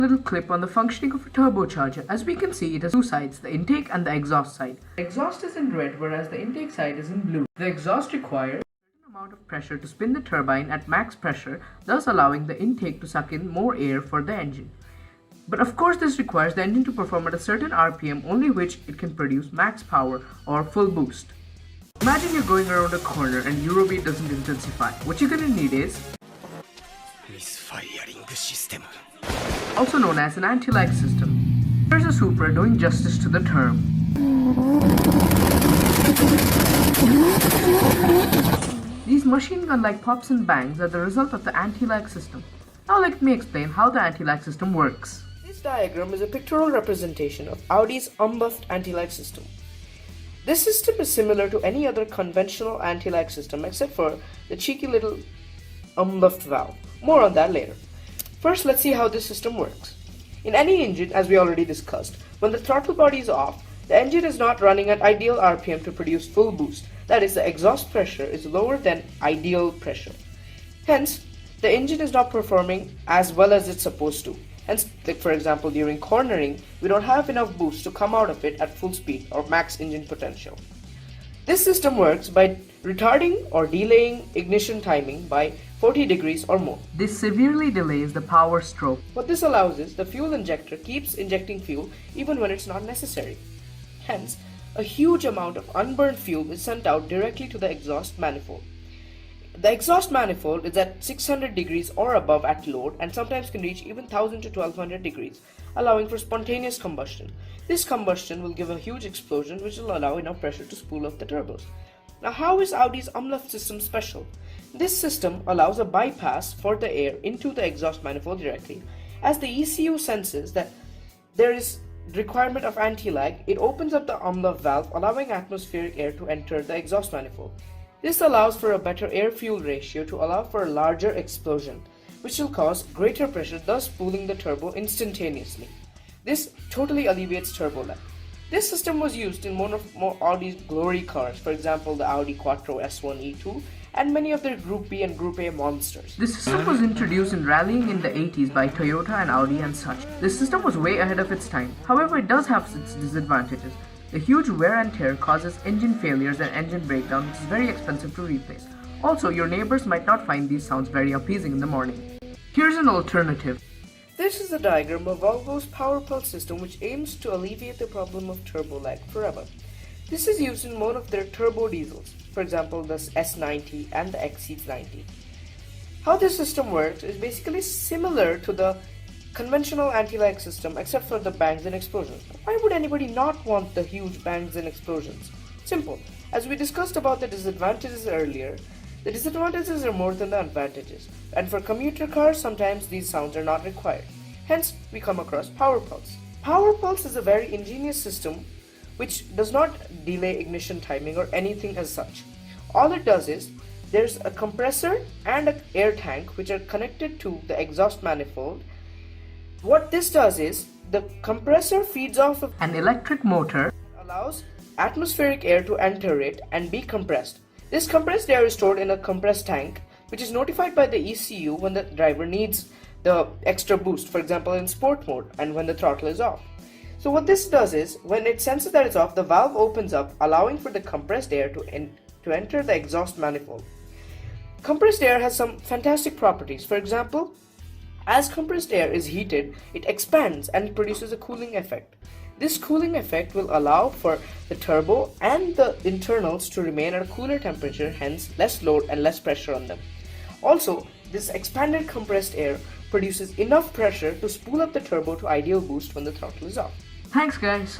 Little clip on the functioning of a turbocharger. As we can see, it has two sides, the intake and the exhaust side. The exhaust is in red, whereas the intake side is in blue. The exhaust requires a certain amount of pressure to spin the turbine at max pressure, thus allowing the intake to suck in more air for the engine. But of course, this requires the engine to perform at a certain RPM, only which it can produce max power or full boost. Imagine you're going around a corner and Eurobeat doesn't intensify. What you're gonna need is misfiring system, also known as an anti-lag system. Here's a Supra doing justice to the term. These machine gun-like pops and bangs are the result of the anti-lag system. Now let me explain how the anti-lag system works. This diagram is a pictorial representation of Audi's unbuffed anti-lag system. This system is similar to any other conventional anti-lag system except for the cheeky little unbuffed valve. More on that later. First, let's see how this system works. In any engine, as we already discussed, when the throttle body is off, the engine is not running at ideal RPM to produce full boost. That is, the exhaust pressure is lower than ideal pressure. Hence, the engine is not performing as well as it's supposed to. Hence, like for example, during cornering, we don't have enough boost to come out of it at full speed or max engine potential. This system works by retarding or delaying ignition timing by 40 degrees or more. This severely delays the power stroke. What this allows is the fuel injector keeps injecting fuel even when it's not necessary. Hence, a huge amount of unburned fuel is sent out directly to the exhaust manifold. The exhaust manifold is at 600 degrees or above at load and sometimes can reach even 1000 to 1200 degrees, allowing for spontaneous combustion. This combustion will give a huge explosion which will allow enough pressure to spool up the turbos. Now, how is Audi's unbuffed system special? This system allows a bypass for the air into the exhaust manifold directly. As the ECU senses that there is requirement of anti-lag, it opens up the unbuffed valve, allowing atmospheric air to enter the exhaust manifold. This allows for a better air-fuel ratio to allow for a larger explosion, which will cause greater pressure, thus spooling the turbo instantaneously. This totally alleviates turbo lag. This system was used in one of Audi's glory cars, for example the Audi Quattro S1 E2 and many of their Group B and Group A monsters. This system was introduced in rallying in the 80s by Toyota and Audi and such. This system was way ahead of its time. However, it does have its disadvantages. The huge wear and tear causes engine failures and engine breakdown, which is very expensive to replace. Also, your neighbors might not find these sounds very appeasing in the morning. Here's an alternative. This is a diagram of Volvo's Power Pulse system which aims to alleviate the problem of turbo lag forever. This is used in one of their turbo diesels, for example the S90 and the XC90. How this system works is basically similar to the conventional anti-lag system except for the bangs and explosions. Why would anybody not want the huge bangs and explosions? Simple. As we discussed about the disadvantages earlier, the disadvantages are more than the advantages, and for commuter cars sometimes these sounds are not required. Hence, we come across Power Pulse. Power Pulse is a very ingenious system which does not delay ignition timing or anything as such. All it does is, there's a compressor and an air tank which are connected to the exhaust manifold. What this does is, the compressor feeds off of An electric motor allows atmospheric air to enter it and be compressed. This compressed air is stored in a compressed tank, which is notified by the ECU when the driver needs the extra boost, for example in sport mode and when the throttle is off. So what this does is, when it senses that it's off, the valve opens up, allowing for the compressed air to enter the exhaust manifold. Compressed air has some fantastic properties. For example, as compressed air is heated, it expands and produces a cooling effect. This cooling effect will allow for the turbo and the internals to remain at a cooler temperature, hence less load and less pressure on them. Also, this expanded compressed air produces enough pressure to spool up the turbo to ideal boost when the throttle is off. Thanks guys.